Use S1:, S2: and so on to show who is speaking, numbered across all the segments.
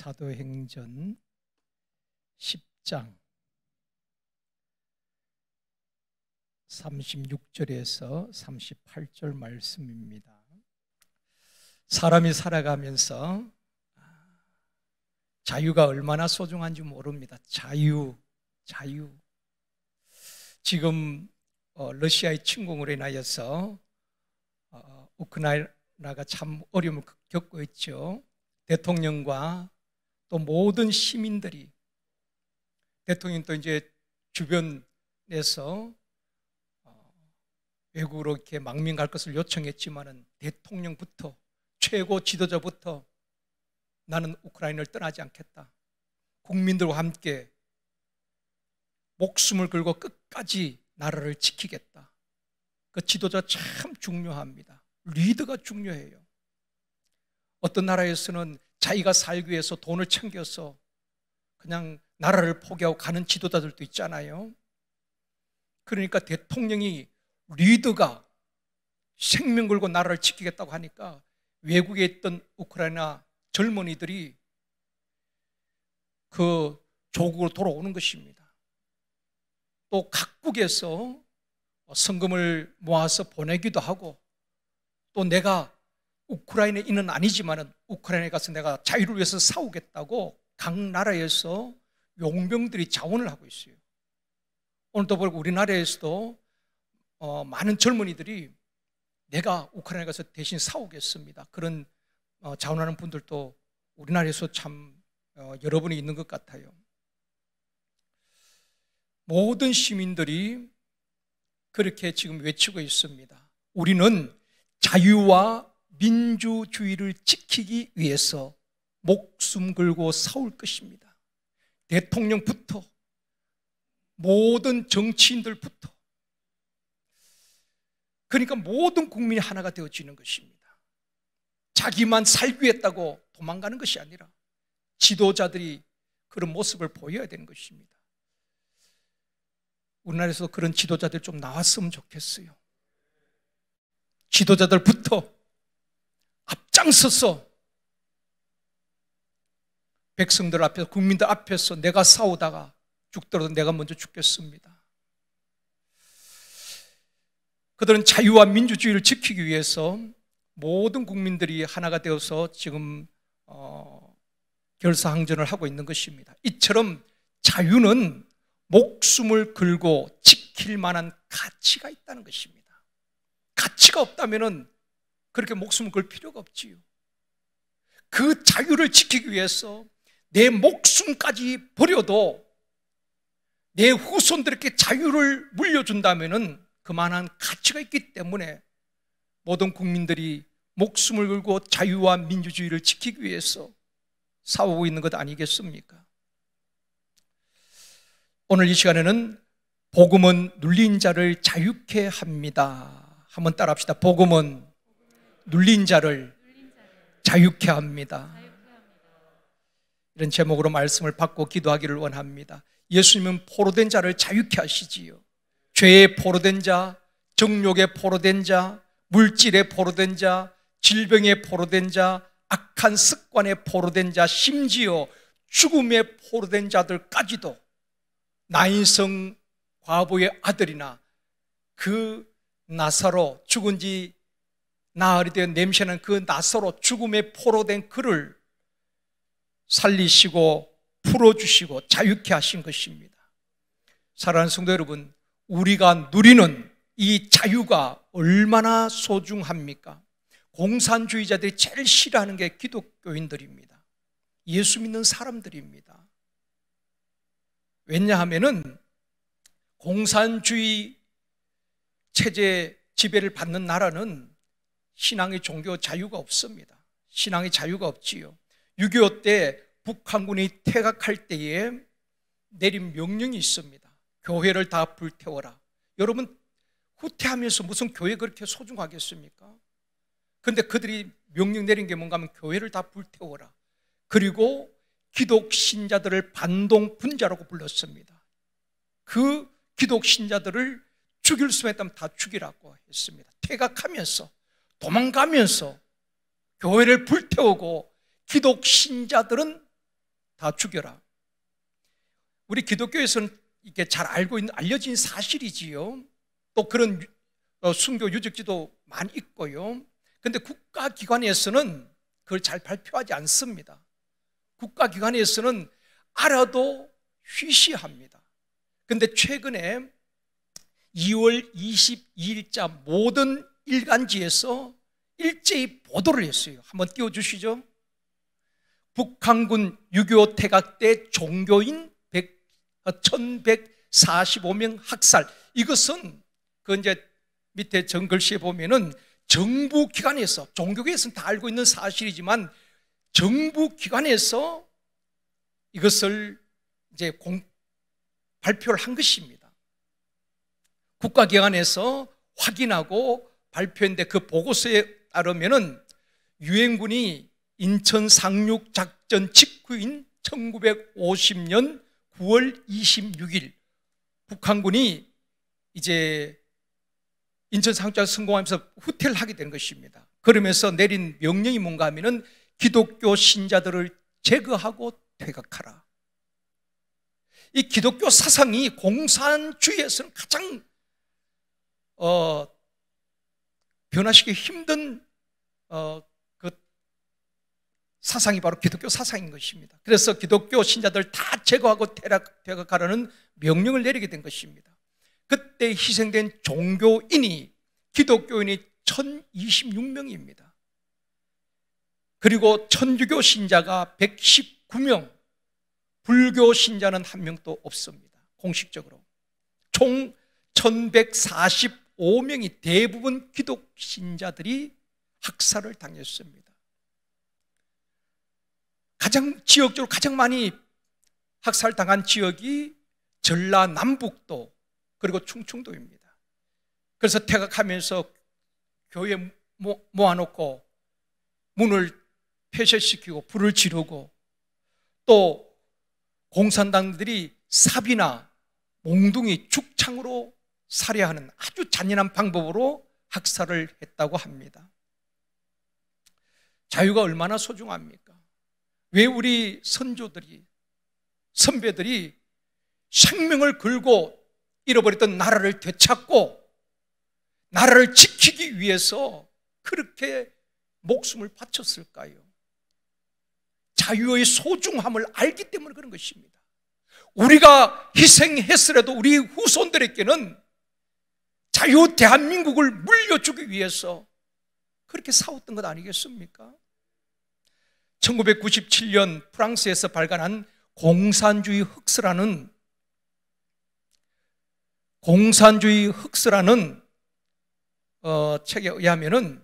S1: 사도행전 10장 36절에서 38절 말씀입니다. 사람이 살아가면서 자유가 얼마나 소중한지 모릅니다. 자유. 지금 러시아의 침공으로 인하여서 우크라이나가 참 어려움을 겪고 있죠. 대통령과 또 모든 시민들이, 대통령도 이제 주변에서 외국으로 이렇게 망명 갈 것을 요청했지만은 대통령부터, 최고 지도자부터 나는 우크라이나를 떠나지 않겠다, 국민들과 함께 목숨을 걸고 끝까지 나라를 지키겠다. 그 지도자 참 중요합니다. 리더가 중요해요. 어떤 나라에서는 자기가 살기 위해서 돈을 챙겨서 그냥 나라를 포기하고 가는 지도자들도 있잖아요. 그러니까 대통령이, 리더가 생명 걸고 나라를 지키겠다고 하니까 외국에 있던 우크라이나 젊은이들이 그 조국으로 돌아오는 것입니다. 또 각국에서 성금을 모아서 보내기도 하고, 또 내가 우크라이나인은 아니지만 우크라이나에 가서 내가 자유를 위해서 싸우겠다고 각 나라에서 용병들이 자원을 하고 있어요. 오늘도 보고 우리나라에서도 많은 젊은이들이 내가 우크라이나에 가서 대신 싸우겠습니다, 그런 자원하는 분들도 우리나라에서 참 여러 분이 있는 것 같아요. 모든 시민들이 그렇게 지금 외치고 있습니다. 우리는 자유와 민주주의를 지키기 위해서 목숨 걸고 싸울 것입니다. 대통령부터 모든 정치인들부터, 그러니까 모든 국민이 하나가 되어지는 것입니다. 자기만 살기 위했다고 도망가는 것이 아니라 지도자들이 그런 모습을 보여야 되는 것입니다. 우리나라에서 그런 지도자들 좀 나왔으면 좋겠어요. 지도자들부터 앞장서서 백성들 앞에서, 국민들 앞에서 내가 싸우다가 죽더라도 내가 먼저 죽겠습니다. 그들은 자유와 민주주의를 지키기 위해서 모든 국민들이 하나가 되어서 지금 결사항전을 하고 있는 것입니다. 이처럼 자유는 목숨을 걸고 지킬 만한 가치가 있다는 것입니다. 가치가 없다면 그렇게 목숨을 걸 필요가 없지요. 그 자유를 지키기 위해서 내 목숨까지 버려도 내 후손들에게 자유를 물려준다면 그만한 가치가 있기 때문에 모든 국민들이 목숨을 걸고 자유와 민주주의를 지키기 위해서 싸우고 있는 것 아니겠습니까? 오늘 이 시간에는 복음은 눌린 자를 자유케 합니다. 한번 따라합시다. 복음은 눌린 자를 자유케 합니다. 이런 제목으로 말씀을 받고 기도하기를 원합니다. 예수님은 포로된 자를 자유케 하시지요. 죄에 포로된 자, 정욕에 포로된 자, 물질에 포로된 자, 질병에 포로된 자, 악한 습관에 포로된 자, 심지어 죽음에 포로된 자들까지도 나인성 과부의 아들이나 그 나사로, 죽은 지 나흘이 된 냄새나는 그 나사로, 죽음에 포로된 그를 살리시고 풀어주시고 자유케 하신 것입니다. 사랑하는 성도 여러분, 우리가 누리는 이 자유가 얼마나 소중합니까? 공산주의자들이 제일 싫어하는 게 기독교인들입니다. 예수 믿는 사람들입니다. 왜냐하면은 공산주의 체제 지배를 받는 나라는 신앙의 종교 자유가 없습니다. 신앙의 자유가 없지요. 6.25 때 북한군이 퇴각할 때에 내린 명령이 있습니다. 교회를 다 불태워라. 여러분, 후퇴하면서 무슨 교회 그렇게 소중하겠습니까? 그런데 그들이 명령 내린 게 뭔가 하면 교회를 다 불태워라. 그리고 기독 신자들을 반동 분자라고 불렀습니다. 그 기독 신자들을 죽일 수 있다면 다 죽이라고 했습니다. 퇴각하면서, 도망가면서 교회를 불태우고 기독 신자들은 다 죽여라. 우리 기독교에서는 이게 잘 알고 있는 알려진 사실이지요. 또 그런 순교 유적지도 많이 있고요. 그런데 국가기관에서는 그걸 잘 발표하지 않습니다. 국가기관에서는 알아도 쉬쉬합니다. 그런데 최근에 2월 22일자 모든 일간지에서 일제히 보도를 했어요. 한번 띄워주시죠. 북한군 6.25 태각대 종교인 1145명 학살. 이것은 그 이제 밑에 정글씨에 보면은 정부 기관에서, 종교계에서는 다 알고 있는 사실이지만 정부 기관에서 이것을 이제 발표를 한 것입니다. 국가기관에서 확인하고 발표했는데 그 보고서에 따르면은 유엔군이 인천 상륙 작전 직후인 1950년 9월 26일 북한군이 이제 인천 상륙작전 성공하면서 후퇴를 하게 된 것입니다. 그러면서 내린 명령이 뭔가 하면은 기독교 신자들을 제거하고 퇴각하라. 이 기독교 사상이 공산주의에서는 가장 변화시키기 힘든 그 사상이 바로 기독교 사상인 것입니다. 그래서 기독교 신자들 다 제거하고 퇴각하라는 명령을 내리게 된 것입니다. 그때 희생된 종교인이, 기독교인이 1026명입니다. 그리고 천주교 신자가 119명, 불교 신자는 한 명도 없습니다. 공식적으로 총 1145명이 대부분 기독 신자들이 학살을 당했습니다. 지역적으로 가장 많이 학살당한 지역이 전라남북도 그리고 충청도입니다. 그래서 퇴각하면서 교회 모아놓고 문을 폐쇄시키고 불을 지르고, 또 공산당들이 삽이나 몽둥이, 죽창으로 살해하는 아주 잔인한 방법으로 학살을 했다고 합니다. 자유가 얼마나 소중합니까? 왜 우리 선조들이, 선배들이 생명을 걸고 잃어버렸던 나라를 되찾고 나라를 지키기 위해서 그렇게 목숨을 바쳤을까요? 자유의 소중함을 알기 때문에 그런 것입니다. 우리가 희생했으라도 우리 후손들에게는 자유 대한민국을 물려주기 위해서 그렇게 싸웠던 것 아니겠습니까? 1997년 프랑스에서 발간한 공산주의 흑서라는 책에 의하면은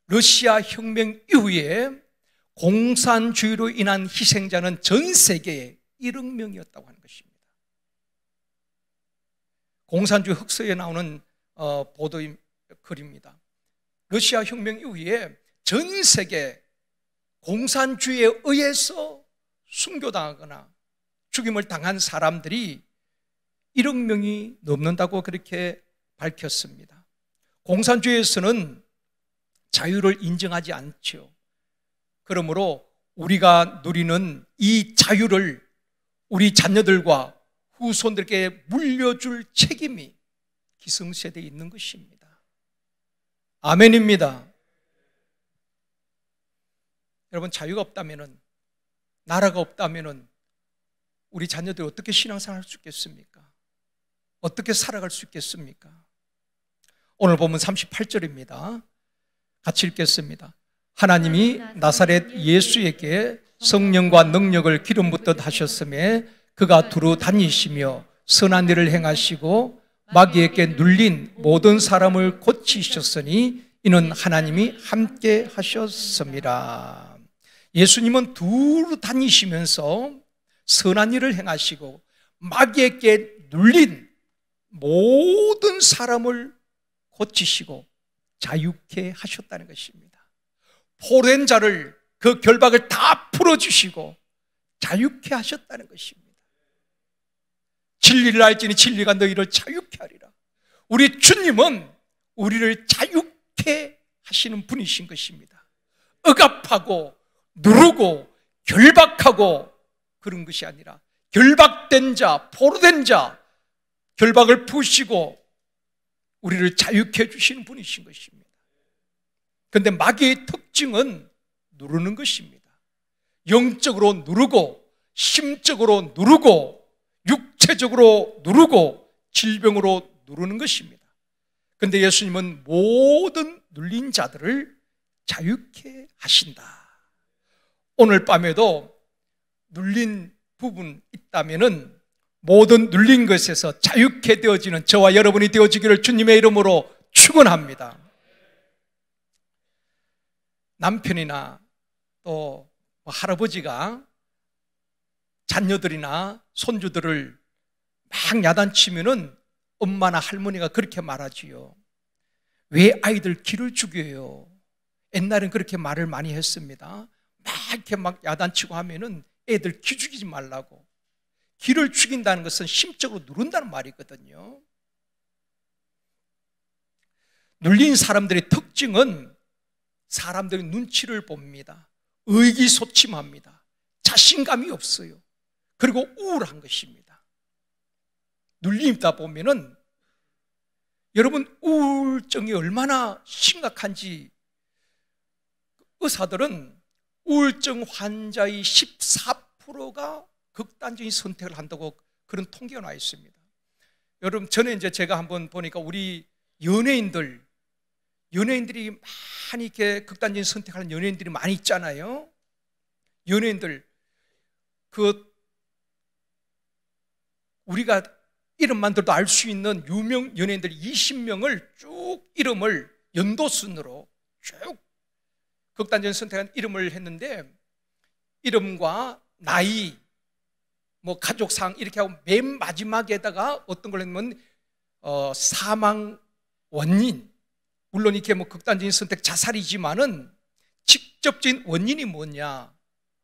S1: 러시아 혁명 이후에 공산주의로 인한 희생자는 전 세계에 1억 명이었다고 하는 것입니다. 공산주의 흑서에 나오는 보도의 글입니다. 러시아 혁명 이후에 전 세계 공산주의에 의해서 순교당하거나 죽임을 당한 사람들이 1억 명이 넘는다고 그렇게 밝혔습니다. 공산주의에서는 자유를 인정하지 않죠. 그러므로 우리가 누리는 이 자유를 우리 자녀들과 후손들에게 물려줄 책임이 기성세대에 있는 것입니다. 아멘입니다. 여러분, 자유가 없다면은, 나라가 없다면은 우리 자녀들이 어떻게 신앙생활 할 수 있겠습니까? 어떻게 살아갈 수 있겠습니까? 오늘 보면 38절입니다. 같이 읽겠습니다. 하나님이 나사렛 예수에게 성령과 능력을 기름 붓듯 하셨음에 그가 두루 다니시며 선한 일을 행하시고 마귀에게 눌린 모든 사람을 고치셨으니 이는 하나님이 함께 하셨습니다. 예수님은 두루 다니시면서 선한 일을 행하시고 마귀에게 눌린 모든 사람을 고치시고 자유케 하셨다는 것입니다. 포로된 자를, 그 결박을 다 풀어주시고 자유케 하셨다는 것입니다. 진리를 알지니 진리가 너희를 자유케 하리라. 우리 주님은 우리를 자유케 하시는 분이신 것입니다. 억압하고 누르고 결박하고 그런 것이 아니라 결박된 자, 포로된 자, 결박을 푸시고 우리를 자유케 해주시는 분이신 것입니다. 그런데 마귀의 특징은 누르는 것입니다. 영적으로 누르고, 심적으로 누르고, 육체적으로 누르고, 질병으로 누르는 것입니다. 그런데 예수님은 모든 눌린 자들을 자유케 하신다. 오늘 밤에도 눌린 부분 있다면은 모든 눌린 것에서 자유케 되어지는 저와 여러분이 되어지기를 주님의 이름으로 축원합니다. 남편이나 또 할아버지가 자녀들이나 손주들을 막 야단치면은 엄마나 할머니가 그렇게 말하지요. 왜 아이들 기를 죽여요? 옛날엔 그렇게 말을 많이 했습니다. 막 이렇게 막 야단치고 하면은 애들 기 죽이지 말라고. 기를 죽인다는 것은 심적으로 누른다는 말이거든요. 눌린 사람들의 특징은 사람들이 눈치를 봅니다. 의기소침합니다. 자신감이 없어요. 그리고 우울한 것입니다. 눌림다 보면은 여러분 우울증이 얼마나 심각한지 의사들은 우울증 환자의 14%가 극단적인 선택을 한다고 그런 통계가 나와 있습니다. 여러분 전에 이제 제가 한번 보니까 우리 연예인들이 많이 이렇게 극단적인 선택하는 연예인들이 많이 있잖아요. 연예인들 우리가 이름만 들어도 알 수 있는 유명 연예인들 20명을 쭉 이름을 연도순으로 쭉 극단적인 선택한 이름을 했는데 이름과 나이, 뭐 가족상 이렇게 하고 맨 마지막에다가 어떤 걸 했냐면 사망 원인, 물론 이렇게 뭐 극단적인 선택 자살이지만은 직접적인 원인이 뭐냐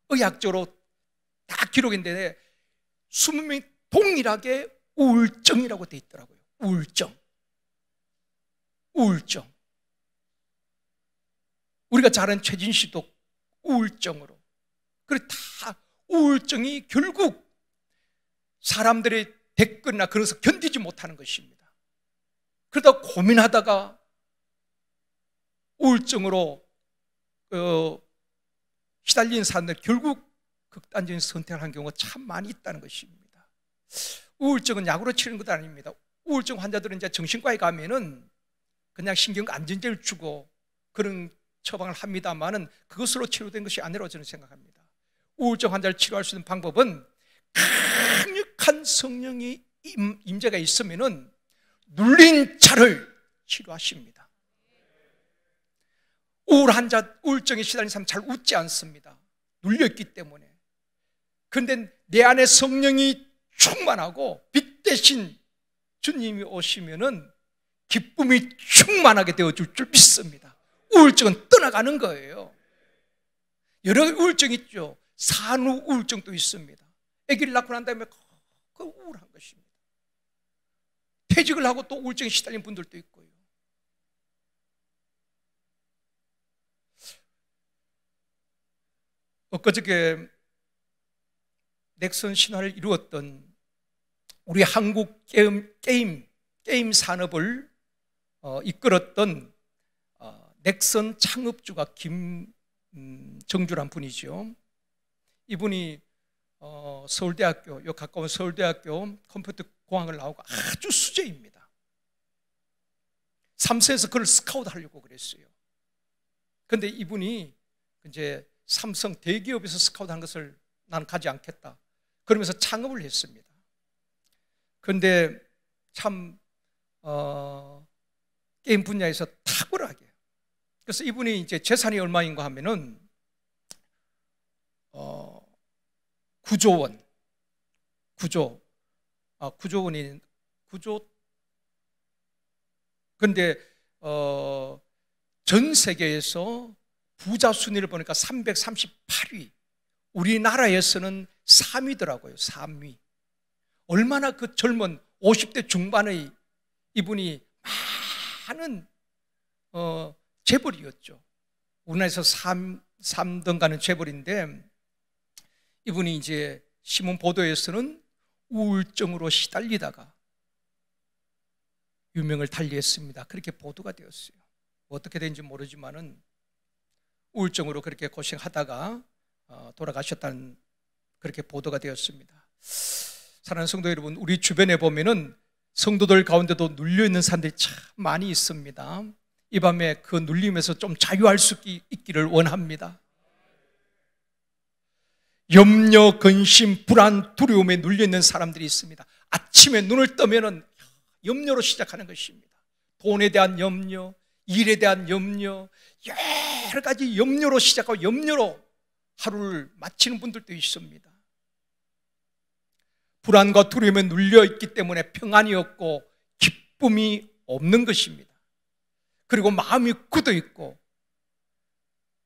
S1: 의학적으로 다 기록인데 20명이 동일하게 우울증이라고 돼 있더라고요. 우울증. 우리가 잘 아는 최진 씨도 우울증으로. 그리고 다 우울증이 결국 사람들의 댓글이나 그래서 견디지 못하는 것입니다. 그러다 고민하다가 우울증으로 시달린 사람들 결국 극단적인 선택을 한 경우가 참 많이 있다는 것입니다. 우울증은 약으로 치는 것도 아닙니다. 우울증 환자들은 이제 정신과에 가면은 그냥 신경 안정제를 주고 그런 처방을 합니다만은 그것으로 치료된 것이 아니라고 저는 생각합니다. 우울증 환자를 치료할 수 있는 방법은 강력한 성령이 임재가 있으면은 눌린 자를 치료하십니다. 우울한 자, 우울증에 시달린 사람 잘 웃지 않습니다. 눌려있기 때문에. 그런데 내 안에 성령이 충만하고 빛 대신 주님이 오시면은 기쁨이 충만하게 되어줄 줄 믿습니다. 우울증은 떠나가는 거예요. 여러 우울증 있죠. 산후 우울증도 있습니다. 아기를 낳고 난 다음에 그 우울한 것입니다. 퇴직을 하고 또 우울증에 시달린 분들도 있고요. 엊그저께 넥슨 신화를 이루었던 우리 한국 게임 산업을 이끌었던 넥슨 창업주가 김정주란 분이죠. 이분이 서울대학교, 요 가까운 서울대학교 컴퓨터 공학을 나오고 아주 수재입니다. 삼성에서 그를 스카우트 하려고 그랬어요. 그런데 이분이 이제 삼성 대기업에서 스카우트 한 것을 나는 가지 않겠다. 그러면서 창업을 했습니다. 그런데 참 게임 분야에서 탁월하게. 그래서 이분이 이제 재산이 얼마인가 하면은 9조 원. 9조 원이 9조. 그런데 전 세계에서 부자 순위를 보니까 338위. 우리나라에서는 3위더라고요. 3위. 얼마나 그 젊은 50대 중반의 이분이 많은 재벌이었죠. 우리나라에서 3등 가는 재벌인데 이분이 이제 신문 보도에서는 우울증으로 시달리다가 유명을 달리했습니다. 그렇게 보도가 되었어요. 어떻게 된지 모르지만은 우울증으로 그렇게 고생하다가 돌아가셨다는 그렇게 보도가 되었습니다. 사랑하는 성도 여러분, 우리 주변에 보면은 성도들 가운데도 눌려있는 사람들이 참 많이 있습니다. 이 밤에 그 눌림에서 좀 자유할 수 있기를 원합니다. 염려, 근심, 불안, 두려움에 눌려있는 사람들이 있습니다. 아침에 눈을 뜨면은 염려로 시작하는 것입니다. 돈에 대한 염려, 일에 대한 염려, 여러 가지 염려로 시작하고 염려로 하루를 마치는 분들도 있습니다. 불안과 두려움에 눌려있기 때문에 평안이 없고 기쁨이 없는 것입니다. 그리고 마음이 굳어있고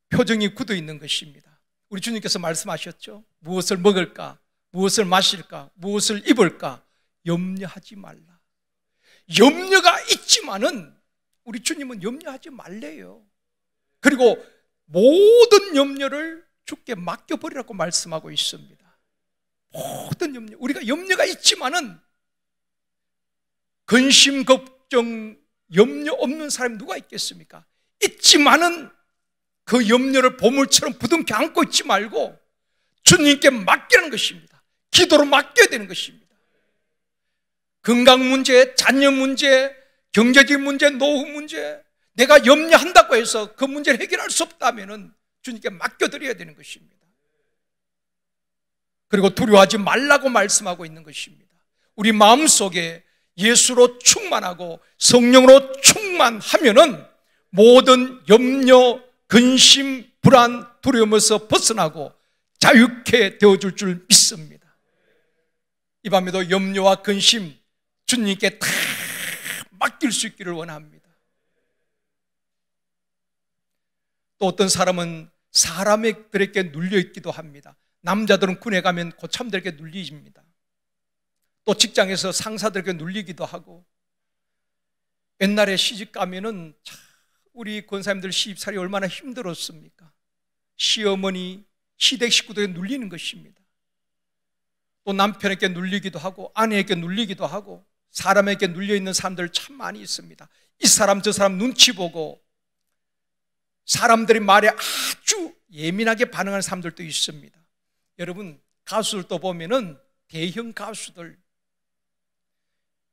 S1: 표정이 굳어있는 것입니다. 우리 주님께서 말씀하셨죠. 무엇을 먹을까, 무엇을 마실까, 무엇을 입을까 염려하지 말라. 염려가 있지만은 우리 주님은 염려하지 말래요. 그리고 모든 염려를 주께 맡겨버리라고 말씀하고 있습니다. 모든 염려, 우리가 염려가 있지만은 근심, 걱정, 염려 없는 사람이 누가 있겠습니까? 있지만은 그 염려를 보물처럼 부둥켜 안고 있지 말고 주님께 맡기는 것입니다. 기도로 맡겨야 되는 것입니다. 건강 문제, 자녀 문제, 경제적 문제, 노후 문제, 내가 염려한다고 해서 그 문제를 해결할 수 없다면 주님께 맡겨드려야 되는 것입니다. 그리고 두려워하지 말라고 말씀하고 있는 것입니다. 우리 마음속에 예수로 충만하고 성령으로 충만하면은 모든 염려, 근심, 불안, 두려움에서 벗어나고 자유케 되어줄 줄 믿습니다. 이 밤에도 염려와 근심 주님께 다 맡길 수 있기를 원합니다. 또 어떤 사람은 사람들에게 눌려있기도 합니다. 남자들은 군에 가면 고참들에게 눌리십니다. 또 직장에서 상사들에게 눌리기도 하고, 옛날에 시집 가면은 우리 권사님들 시집살이 얼마나 힘들었습니까? 시어머니, 시댁 식구들에게 눌리는 것입니다. 또 남편에게 눌리기도 하고 아내에게 눌리기도 하고 사람에게 눌려있는 사람들 참 많이 있습니다. 이 사람 저 사람 눈치 보고 사람들이 말에 아주 예민하게 반응하는 사람들도 있습니다. 여러분, 가수들도 보면은 대형 가수들,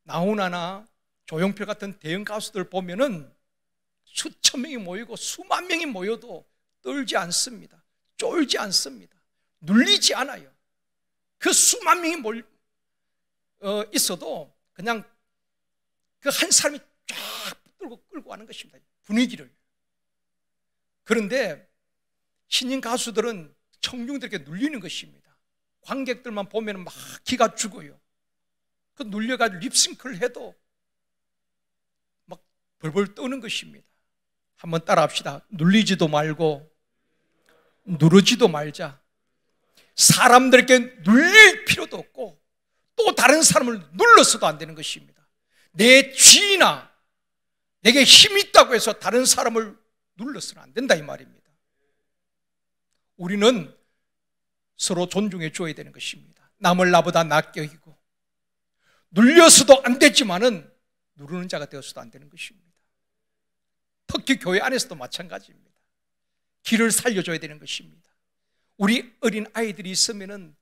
S1: 나훈아나 조용필 같은 대형 가수들 보면은 수천 명이 모이고 수만 명이 모여도 떨지 않습니다. 쫄지 않습니다. 눌리지 않아요. 그 수만 명이 있어도 그냥 그 한 사람이 쫙 붙들고 끌고 가는 것입니다. 분위기를. 그런데 신인 가수들은 청중들에게 눌리는 것입니다. 관객들만 보면 막 기가 죽어요. 그 눌려가지고 립싱크를 해도 막 벌벌 떠는 것입니다. 한번 따라합시다. 눌리지도 말고 누르지도 말자. 사람들에게 눌릴 필요도 없고 또 다른 사람을 눌러서도 안 되는 것입니다. 내 쥐나 내게 힘이 있다고 해서 다른 사람을 눌러서는 안 된다 이 말입니다. 우리는 서로 존중해 줘야 되는 것입니다. 남을 나보다 낫게 여기고 눌려서도 안 되지만은 누르는 자가 되어서도 안 되는 것입니다. 특히 교회 안에서도 마찬가지입니다. 길을 살려줘야 되는 것입니다. 우리 어린 아이들이 있으면은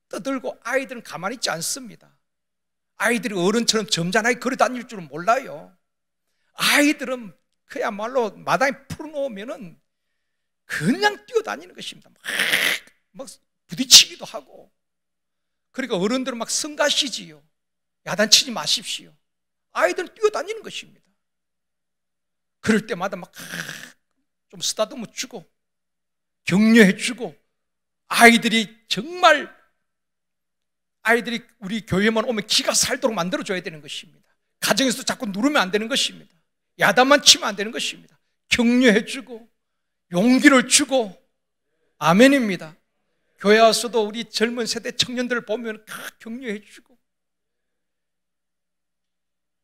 S1: 떠들고 아이들은 가만히 있지 않습니다. 아이들이 어른처럼 점잖하게 걸어 다닐 줄은 몰라요. 아이들은 그야말로 마당에 풀어놓으면은 그냥 뛰어다니는 것입니다. 막 부딪히기도 하고. 그러니까 어른들은 막 성가시지요. 야단치지 마십시오. 아이들은 뛰어다니는 것입니다. 그럴 때마다 막 좀 쓰다듬어 주고 격려해 주고, 아이들이 정말 아이들이 우리 교회만 오면 기가 살도록 만들어줘야 되는 것입니다. 가정에서도 자꾸 누르면 안 되는 것입니다. 야단만 치면 안 되는 것입니다. 격려해 주고 용기를 주고. 아멘입니다. 교회 와서도 우리 젊은 세대 청년들을 보면 격려해 주고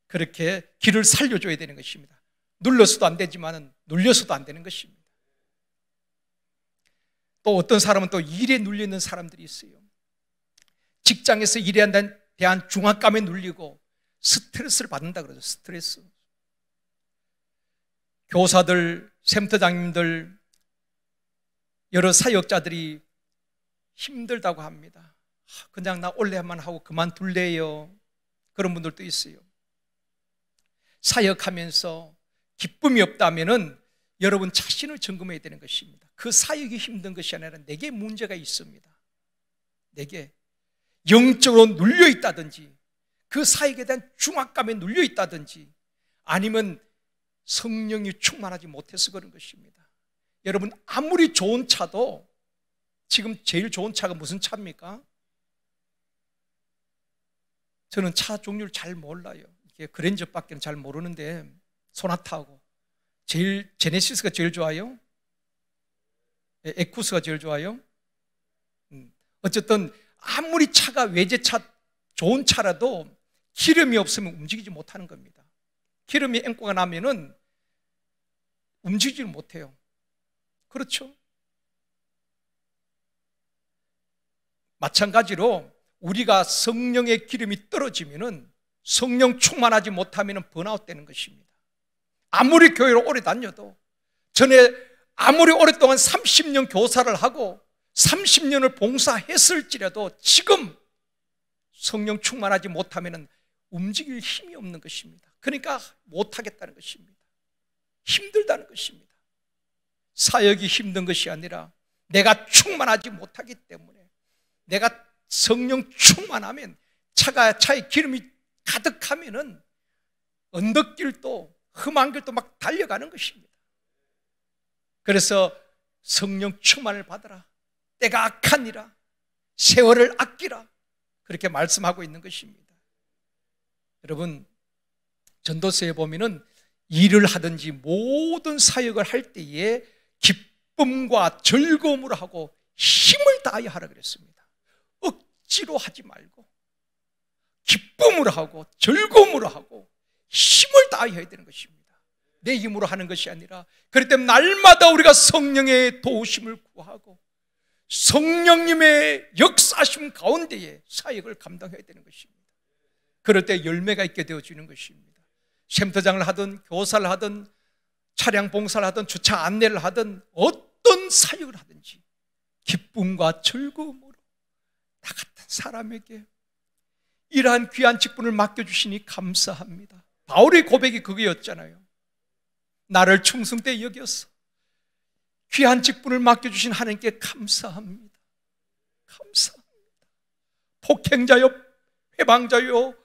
S1: 그렇게 길을 살려줘야 되는 것입니다. 눌러서도 안 되지만 눌려서도 안 되는 것입니다. 또 어떤 사람은 또 일에 눌리는 사람들이 있어요. 직장에서 일에 대한 중압감에 눌리고 스트레스를 받는다 그러죠. 스트레스. 교사들, 센터장님들, 여러 사역자들이 힘들다고 합니다. 그냥 나 올해만 하고 그만둘래요. 그런 분들도 있어요. 사역하면서 기쁨이 없다면은 여러분 자신을 점검해야 되는 것입니다. 그 사역이 힘든 것이 아니라 내게 문제가 있습니다. 내게 영적으로 눌려 있다든지, 그 사역에 대한 중압감에 눌려 있다든지, 아니면 성령이 충만하지 못해서 그런 것입니다. 여러분, 아무리 좋은 차도, 지금 제일 좋은 차가 무슨 차입니까? 저는 차 종류를 잘 몰라요. 그랜저밖에 잘 모르는데, 소나타하고 제일 제네시스가 제일 좋아요? 에쿠스가 제일 좋아요? 어쨌든 아무리 차가 외제차, 좋은 차라도 기름이 없으면 움직이지 못하는 겁니다. 기름이 앵꼬가 나면은 움직이지 못해요. 그렇죠? 마찬가지로 우리가 성령의 기름이 떨어지면은, 성령 충만하지 못하면 번아웃 되는 것입니다. 아무리 교회로 오래 다녀도, 전에 아무리 오랫동안 30년 교사를 하고 30년을 봉사했을지라도 지금 성령 충만하지 못하면 움직일 힘이 없는 것입니다. 그러니까 못하겠다는 것입니다. 힘들다는 것입니다. 사역이 힘든 것이 아니라 내가 충만하지 못하기 때문에, 내가 성령 충만하면, 차에 기름이 가득하면은 언덕길도 험한 길도 막 달려가는 것입니다. 그래서 성령 충만을 받아라. 때가 악하니라. 세월을 아끼라. 그렇게 말씀하고 있는 것입니다. 여러분, 전도서에 보면은 일을 하든지 모든 사역을 할 때에 기쁨과 즐거움으로 하고 힘을 다하여 하라 그랬습니다. 억지로 하지 말고 기쁨으로 하고 즐거움으로 하고 힘을 다하여 해야 되는 것입니다. 내 힘으로 하는 것이 아니라, 그렇기 때문에 날마다 우리가 성령의 도우심을 구하고 성령님의 역사하심 가운데에 사역을 감당해야 되는 것입니다. 그럴 때 열매가 있게 되어지는 것입니다. 쉼터장을 하든 교사를 하든 차량 봉사를 하든 주차 안내를 하든 어떤 사역을 하든지 기쁨과 즐거움으로 나 같은 사람에게 이러한 귀한 직분을 맡겨주시니 감사합니다. 바울의 고백이 그거였잖아요. 나를 충성되이 여겨서 귀한 직분을 맡겨주신 하나님께 감사합니다. 감사합니다. 폭행자요, 회방자요,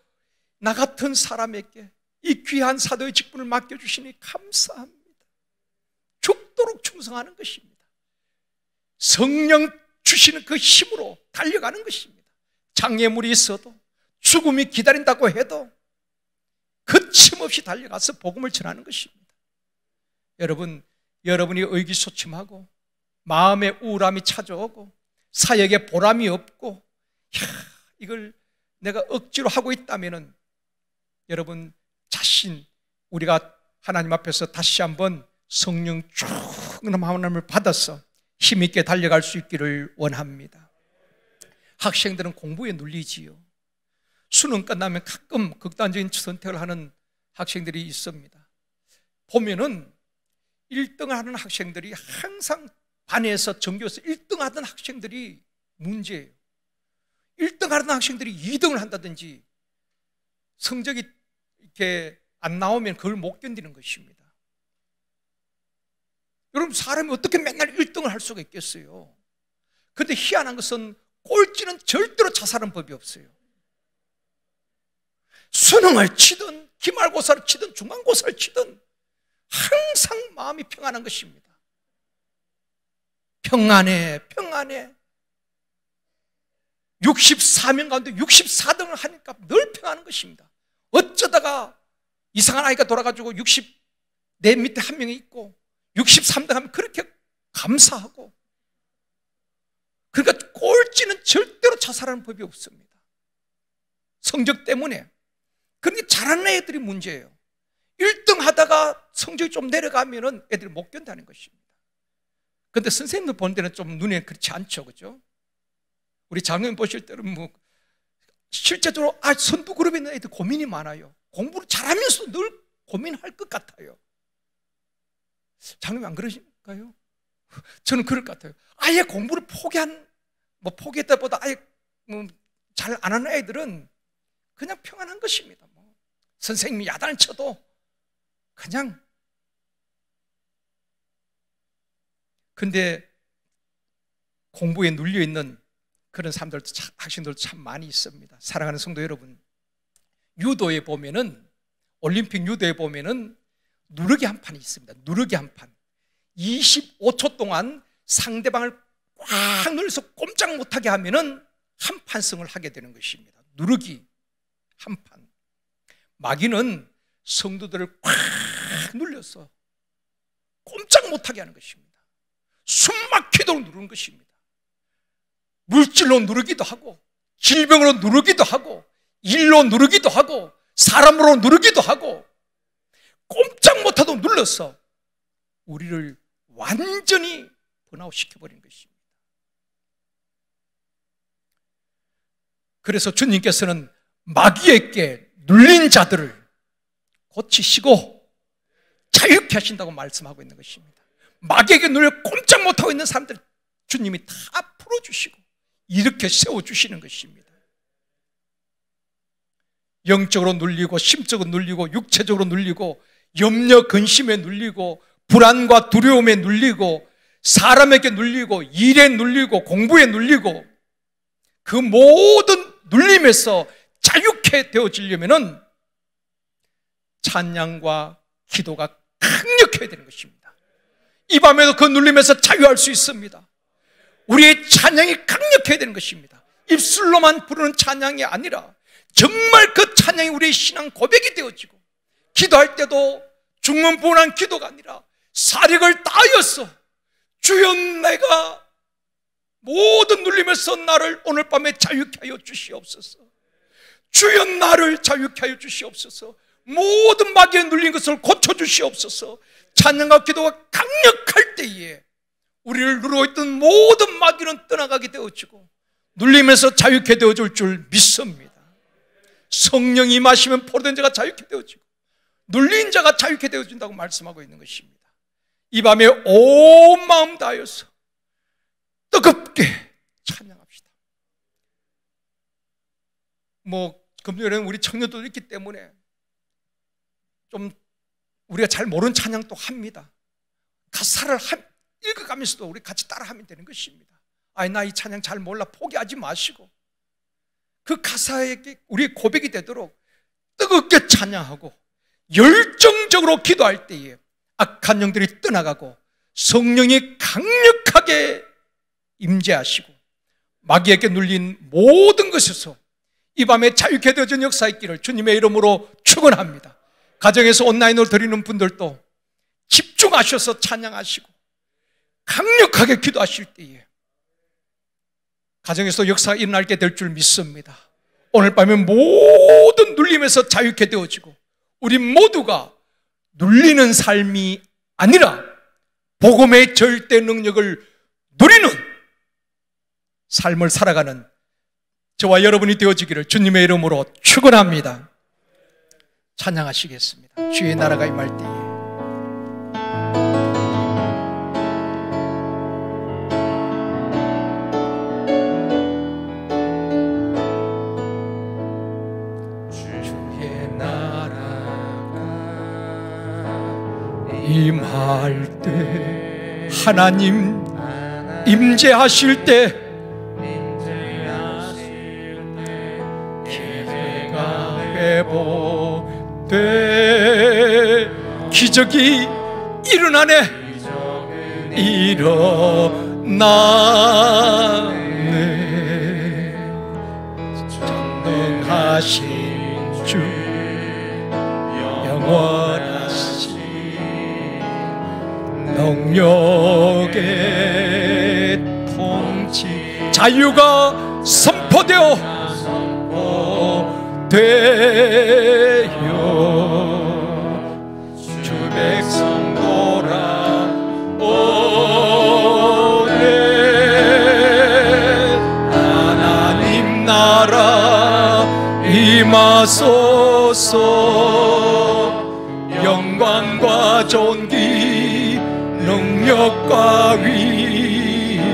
S1: 나 같은 사람에게 이 귀한 사도의 직분을 맡겨주시니 감사합니다. 죽도록 충성하는 것입니다. 성령 주시는 그 힘으로 달려가는 것입니다. 장애물이 있어도, 죽음이 기다린다고 해도 거침없이 달려가서 복음을 전하는 것입니다. 여러분, 여러분이 의기소침하고 마음의 우울함이 찾아오고 사역에 보람이 없고 이걸 내가 억지로 하고 있다면은, 여러분 자신, 우리가 하나님 앞에서 다시 한번 성령 충만한 하나님을 받아서 힘있게 달려갈 수 있기를 원합니다. 학생들은 공부에 눌리지요. 수능 끝나면 가끔 극단적인 선택을 하는 학생들이 있습니다. 보면은 1등을 하는 학생들이 항상 반에서 전교에서 1등 하던 학생들이 문제예요. 1등 하던 학생들이 2등을 한다든지 성적이 이렇게 안 나오면 그걸 못 견디는 것입니다. 여러분, 사람이 어떻게 맨날 1등을 할 수가 있겠어요? 그런데 희한한 것은 꼴찌는 절대로 자살하는 법이 없어요. 수능을 치든 기말고사를 치든 중간고사를 치든 항상 마음이 평안한 것입니다. 평안해, 평안해. 64명 가운데 64등을 하니까 늘 평안한 것입니다. 어쩌다가 이상한 아이가 돌아가지고 60, 내 밑에 한 명이 있고 63등 하면 그렇게 감사하고. 그러니까 꼴찌는 절대로 자살하는 법이 없습니다. 성적 때문에. 그런데 잘하는 애들이 문제예요. 1등 하다가 성적이 좀 내려가면은 애들이 못 견다는 것입니다. 그런데 선생님들 보는 데는 좀 눈에 그렇지 않죠, 그죠? 우리 장로님 보실 때는 뭐 실제적으로 선두 그룹에 있는 애들 고민이 많아요. 공부를 잘하면서도 늘 고민할 것 같아요. 장로님 안 그러실까요? 저는 그럴 것 같아요. 아예 공부를 포기했다보다 아예 잘 안 하는 애들은 그냥 평안한 것입니다. 선생님이 야단을 쳐도 그냥. 근데 공부에 눌려있는 그런 사람들도 학생들도 참 많이 있습니다. 사랑하는 성도 여러분, 유도에 보면은, 올림픽 유도에 보면은 누르기 한 판이 있습니다. 누르기 한 판. 25초 동안 상대방을 꽉 눌러서 꼼짝 못하게 하면은 한 판승을 하게 되는 것입니다. 누르기 한 판. 마귀는 성도들을 꽉 눌려서 꼼짝 못하게 하는 것입니다. 숨 막히도록 누르는 것입니다. 물질로 누르기도 하고, 질병으로 누르기도 하고, 일로 누르기도 하고, 사람으로 누르기도 하고, 꼼짝 못하도록 눌러서 우리를 완전히 번아웃 시켜버리는 것입니다. 그래서 주님께서는 마귀에게 눌린 자들을 고치시고 자유케 하신다고 말씀하고 있는 것입니다. 마귀에게 눌려 꼼짝 못하고 있는 사람들 주님이 다 풀어주시고 이렇게 세워주시는 것입니다. 영적으로 눌리고, 심적으로 눌리고, 육체적으로 눌리고, 염려 근심에 눌리고, 불안과 두려움에 눌리고, 사람에게 눌리고, 일에 눌리고, 공부에 눌리고, 그 모든 눌림에서 자유케 되어지려면 찬양과 기도가 강력해야 되는 것입니다. 이 밤에도 그 눌림에서 자유할 수 있습니다. 우리의 찬양이 강력해야 되는 것입니다. 입술로만 부르는 찬양이 아니라 정말 그 찬양이 우리의 신앙 고백이 되어지고, 기도할 때도 중문부원한 기도가 아니라 사력을 다하여서 주여 내가 모든 눌림에서 나를 오늘 밤에 자유케 하여 주시옵소서. 주여 나를 자유케 하여 주시옵소서. 모든 마귀에 눌린 것을 고쳐주시옵소서. 찬양과 기도가 강력할 때에 우리를 누르고 있던 모든 마귀는 떠나가게 되어지고 눌림에서 자유케 되어질 줄 믿습니다. 성령이 임하시면 포로된 자가 자유케 되어지고 눌린 자가 자유케 되어진다고 말씀하고 있는 것입니다. 이 밤에 온 마음 다하여서 뜨겁게 찬양합시다. 금요일에는 우리 청년도 있기 때문에 좀 우리가 잘 모르는 찬양도 합니다. 가사를 읽어가면서도 우리 같이 따라하면 되는 것입니다. 나 이 찬양 잘 몰라 포기하지 마시고 그 가사에게 우리의 고백이 되도록 뜨겁게 찬양하고 열정적으로 기도할 때에 악한 영들이 떠나가고 성령이 강력하게 임재하시고 마귀에게 눌린 모든 것에서 이 밤에 자유케 되어진 역사 있기를 주님의 이름으로 축원합니다. 가정에서 온라인으로 드리는 분들도 집중하셔서 찬양하시고 강력하게 기도하실 때에 가정에서 역사가 일어나게 될 줄 믿습니다. 오늘 밤에 모든 눌림에서 자유케 되어지고 우리 모두가 눌리는 삶이 아니라 복음의 절대 능력을 누리는 삶을 살아가는 저와 여러분이 되어지기를 주님의 이름으로 축원합니다. 찬양하시겠습니다. 주의 나라가 임할 때에 주의 나라가 임할 때 하나님 임재하실 때 기회가 회복돼 기적이 일어나네 일어나네 전능하신 주 영원하신 능력의 통치 자유가 선포되어 주 백성 돌아오네 하나님 나라 임하소서. 영광과 존귀 능력과 위엄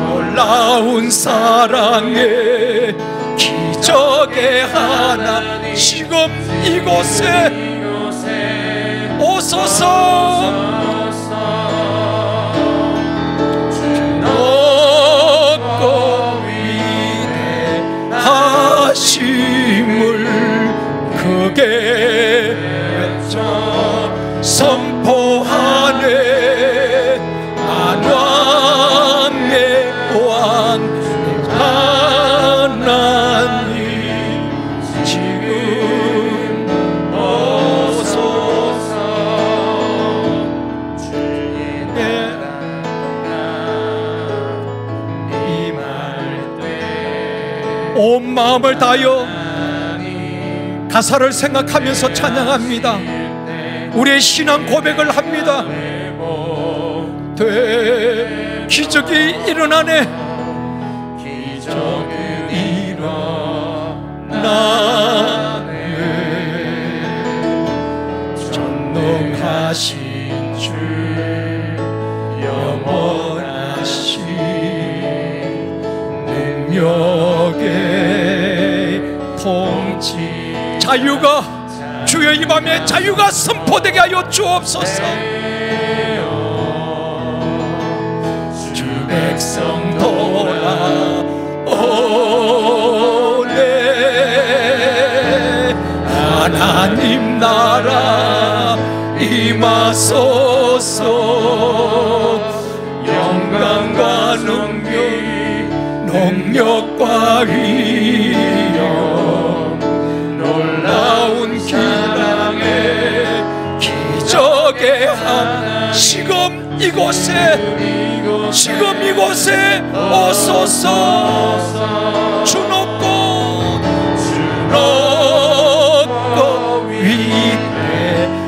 S1: 놀라운 사랑의 기적의 하나님 지금 이곳에 오소서. 높고 위대하심을 크게 외쳐 선포하네. 만왕의 왕 하나님 지금 오소서. 주의 임할 때 온 마음을 다하여 가사를 생각하면서 찬양합니다. 우리의 신앙 고백을 합니다. 기적이 일어나네. 기적이 일어나네. 전능하신 주 영원하신 능력의 통치 자유가 주여 이 밤에 자유가 선포되게 하여 주옵소서. 주 백성 돌아오네. 하나님 나라 임하소서. 영광과 능력과 위엄 놀라운 기랑의 기적의 한 지금 이곳에 오소서. 주 높고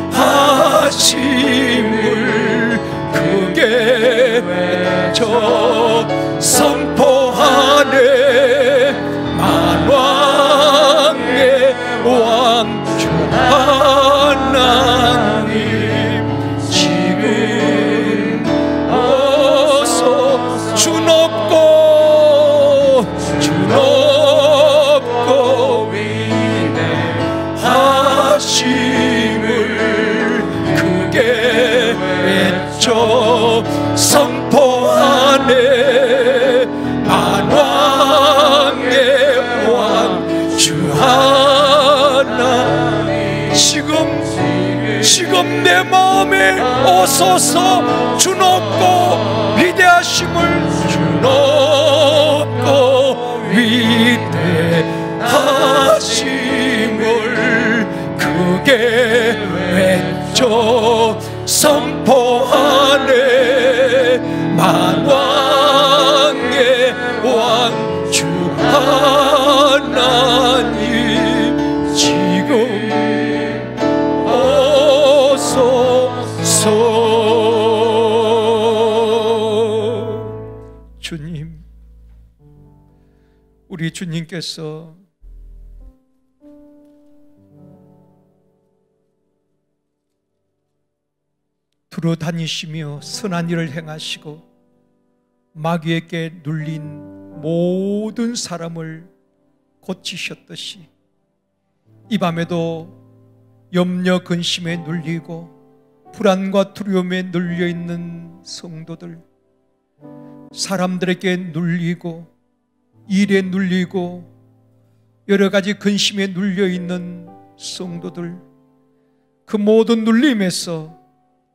S1: 위대하심을 크게 외쳐 선포하네. 만왕의 왕 주 하나님 지금 오소서. 주 높고 위대하심을 크게 외쳐 선포하네. 만왕의 왕 주 하나님 지금 내 마음에 오소서. 주 높고 위대하심을 주 높고 위대하심을 크게 외쳐 선포하네. 만왕의 왕 주 하나님 지금 오소서. 주님, 우리 주님께서 두루 다니시며 선한 일을 행하시고 마귀에게 눌린 모든 사람을 고치셨듯이 이 밤에도 염려 근심에 눌리고 불안과 두려움에 눌려있는 성도들, 사람들에게 눌리고 일에 눌리고 여러 가지 근심에 눌려있는 성도들, 그 모든 눌림에서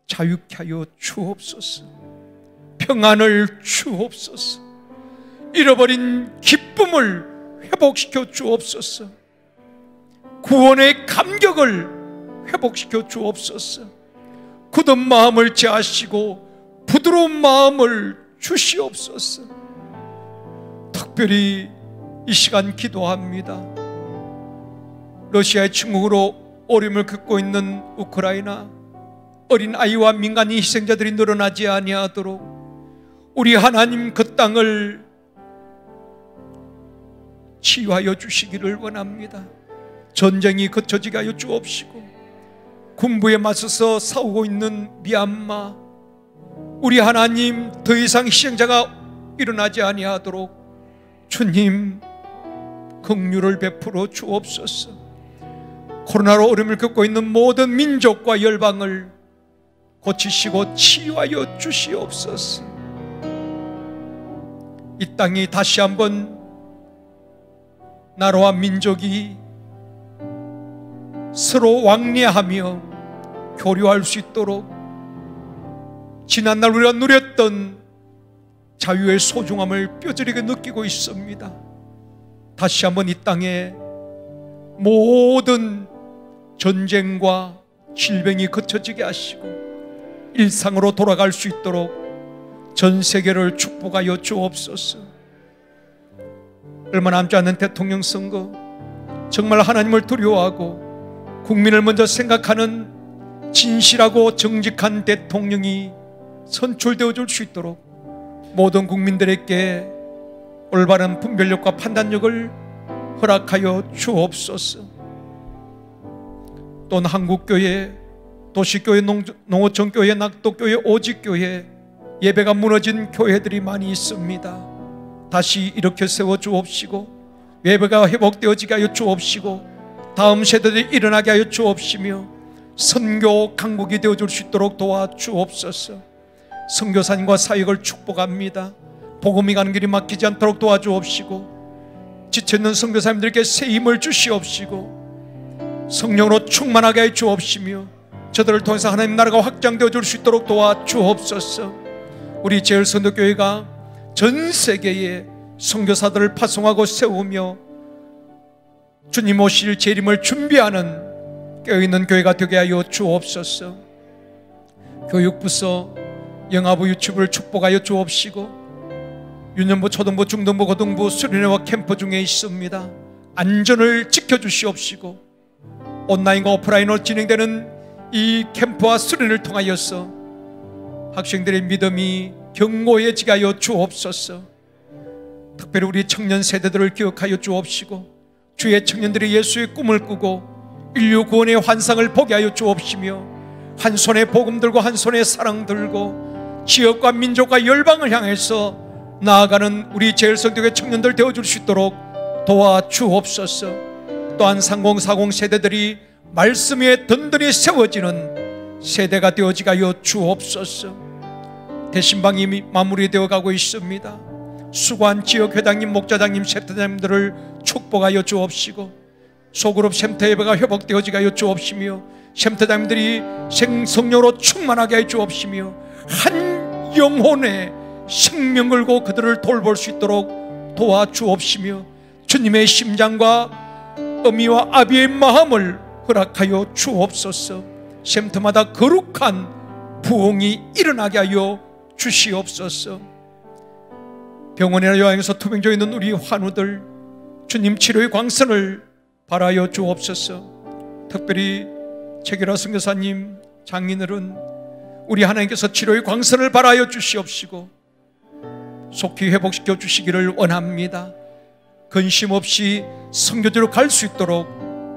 S1: 자유케 하여 주옵소서. 평안을 주옵소서. 잃어버린 기쁨을 회복시켜 주옵소서. 구원의 감격을 회복시켜 주옵소서. 굳은 마음을 제하시고 부드러운 마음을 주시옵소서. 특별히 이 시간 기도합니다. 러시아의 침공으로 어려움을 겪고 있는 우크라이나, 어린 아이와 민간인 희생자들이 늘어나지 아니하도록 우리 하나님 그 땅을 치유하여 주시기를 원합니다. 전쟁이 그쳐지게 하여 주옵시고, 군부에 맞서서 싸우고 있는 미얀마, 우리 하나님 더 이상 희생자가 일어나지 아니하도록 주님 긍휼을 베풀어 주옵소서. 코로나로 어려움을 겪고 있는 모든 민족과 열방을 고치시고 치유하여 주시옵소서. 이 땅이 다시 한번 나라와 민족이 서로 왕래하며 교류할 수 있도록 지난날 우리가 누렸던 자유의 소중함을 뼈저리게 느끼고 있습니다. 다시 한번 이 땅에 모든 전쟁과 질병이 그쳐지게 하시고 일상으로 돌아갈 수 있도록 전 세계를 축복하여 주옵소서. 얼마 남지 않은 대통령 선거, 정말 하나님을 두려워하고 국민을 먼저 생각하는 진실하고 정직한 대통령이 선출되어 줄 수 있도록 모든 국민들에게 올바른 분별력과 판단력을 허락하여 주옵소서. 또한 한국교회, 도시교회, 농어촌교회, 낙도교회, 오직교회 예배가 무너진 교회들이 많이 있습니다. 다시 일으켜 세워 주옵시고 예배가 회복되어지게 하여 주옵시고 다음 세대들이 일어나게 하여 주옵시며 선교 강국이 되어줄 수 있도록 도와주옵소서. 선교사님과 사역을 축복합니다. 복음이 가는 길이 막히지 않도록 도와주옵시고 지쳐있는 선교사님들에게 새 힘을 주시옵시고 성령으로 충만하게 해 주옵시며 저들을 통해서 하나님 나라가 확장되어 줄 수 있도록 도와주옵소서. 우리 제일선교교회가 전 세계에 선교사들을 파송하고 세우며 주님 오실 재림을 준비하는 깨어있는 교회가 되게 하여 주옵소서. 교육부서 영아부 유치부를 축복하여 주옵시고 유년부, 초등부, 중등부, 고등부 수련회와 캠프 중에 있습니다. 안전을 지켜주시옵시고 온라인과 오프라인으로 진행되는 이 캠프와 수련을 통하여서 학생들의 믿음이 견고해지게 하여 주옵소서. 특별히 우리 청년 세대들을 기억하여 주옵시고 주의 청년들이 예수의 꿈을 꾸고 인류 구원의 환상을 보게 하여 주옵시며 한 손에 복음 들고 한 손에 사랑 들고 지역과 민족과 열방을 향해서 나아가는 우리 제일성교회 청년들 되어줄 수 있도록 도와주옵소서. 또한 3040 세대들이 말씀 위에 든든히 세워지는 세대가 되어지게 하여 주옵소서. 대신방이 마무리되어 가고 있습니다. 수고한 지역회장님, 목자장님, 샘터장님들을 축복하여 주옵시고 소그룹 샘터 예배가 회복되어지게 하여 주옵시며 샘터장님들이 성령으로 충만하게 하여 주옵시며 한 영혼의 생명 걸고 그들을 돌볼 수 있도록 도와주옵시며 주님의 심장과 어미와 아비의 마음을 허락하여 주옵소서. 샘터마다 거룩한 부흥이 일어나게 하여 주시옵소서. 병원이나 요양에서 투병되어 있는 우리 환우들 주님 치료의 광선을 바라여 주옵소서. 특별히 최결아 선교사님, 장인어른 우리 하나님께서 치료의 광선을 바라여 주시옵시고 속히 회복시켜 주시기를 원합니다. 근심 없이 선교지로 갈 수 있도록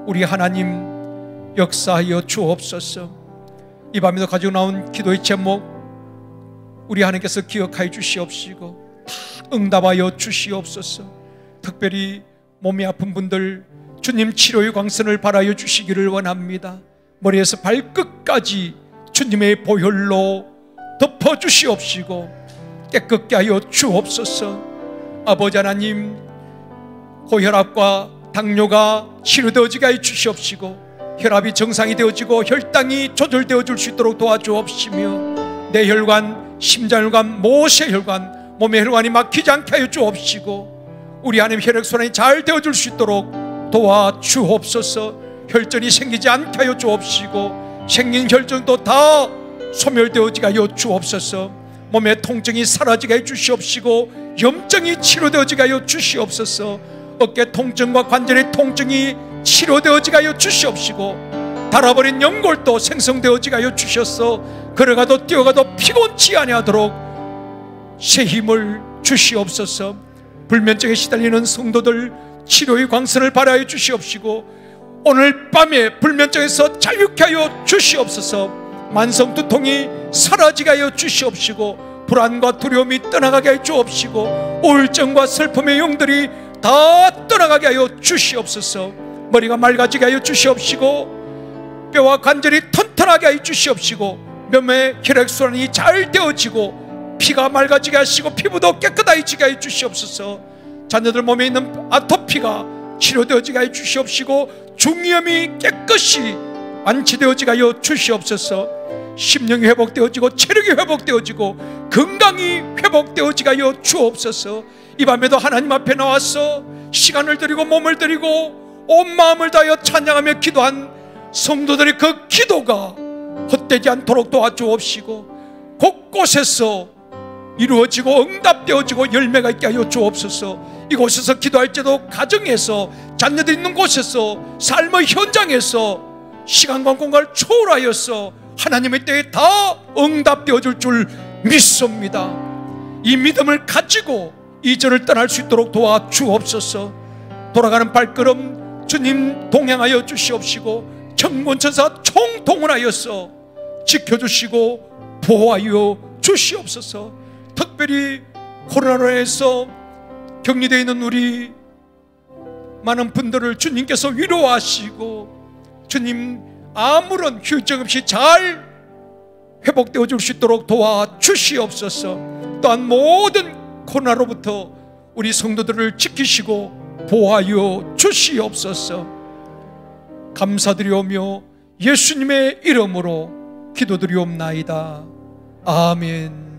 S1: 우리 하나님 역사하여 주옵소서. 이 밤에도 가지고 나온 기도의 제목 우리 하나님께서 기억하여 주시옵시고 다 응답하여 주시옵소서. 특별히 몸이 아픈 분들 주님 치료의 광선을 바라여 주시기를 원합니다. 머리에서 발끝까지 주님의 보혈로 덮어 주시옵시고 깨끗게 하여 주옵소서. 아버지 하나님, 고혈압과 당뇨가 치료되어지게 하여 주시옵시고 혈압이 정상이 되어지고 혈당이 조절되어 줄 수 있도록 도와주옵시며 뇌혈관, 심장혈관, 모세혈관, 몸의 혈관이 막히지 않게 하여 주옵시고 우리 하나님 혈액순환이 잘 되어줄 수 있도록 도와주옵소서. 혈전이 생기지 않게 하여 주옵시고 생긴 혈전도 다 소멸되어지게 하여 주옵소서. 몸의 통증이 사라지게 해 주시옵시고 염증이 치료되어지게 하여 주시옵소서. 어깨 통증과 관절의 통증이 치료되어지게 하여 주시옵시고 닳아버린 연골도 생성되어지게 하여 주셔서 걸어가도 뛰어가도 피곤치 아니하도록 새 힘을 주시옵소서. 불면증에 시달리는 성도들 치료의 광선을 발하여 주시옵시고 오늘 밤에 불면증에서 자유케 하여 주시옵소서. 만성 두통이 사라지게 하여 주시옵시고 불안과 두려움이 떠나가게 하여 주옵시고 우울증과 슬픔의 영들이 다 떠나가게 하여 주시옵소서. 머리가 맑아지게 하여 주시옵시고 뼈와 관절이 튼튼하게 하여 주시옵시고 몸의 혈액순환이 잘 되어지고 피가 맑아지게 하시고 피부도 깨끗해지게 하여 주시옵소서. 자녀들 몸에 있는 아토피가 치료되어지게 하여 주시옵시고 중이염이 깨끗이 완치되어지게 하여 주시옵소서. 심령이 회복되어지고 체력이 회복되어지고 건강이 회복되어지게 하여 주옵소서. 이 밤에도 하나님 앞에 나와서 시간을 드리고 몸을 드리고 온 마음을 다하여 찬양하며 기도한 성도들의 그 기도가 헛되지 않도록 도와주옵시고 곳곳에서 이루어지고 응답되어지고 열매가 있게 하여 주옵소서. 이곳에서 기도할지도 가정에서 자녀들 있는 곳에서 삶의 현장에서 시간과 공간을 초월하여서 하나님의 때에 다 응답되어질 줄 믿습니다. 이 믿음을 가지고 이전을 떠날 수 있도록 도와주옵소서. 돌아가는 발걸음 주님 동행하여 주시옵시고 천군천사 총동원하여서 지켜주시고 보호하여 주시옵소서. 특별히 코로나로 인해서 격리되어 있는 우리 많은 분들을 주님께서 위로하시고 주님 아무런 휴증 없이 잘 회복되어 줄 수 있도록 도와주시옵소서. 또한 모든 코로나로부터 우리 성도들을 지키시고 보호하여 주시옵소서. 감사드리오며 예수님의 이름으로 기도드리옵나이다. 아멘.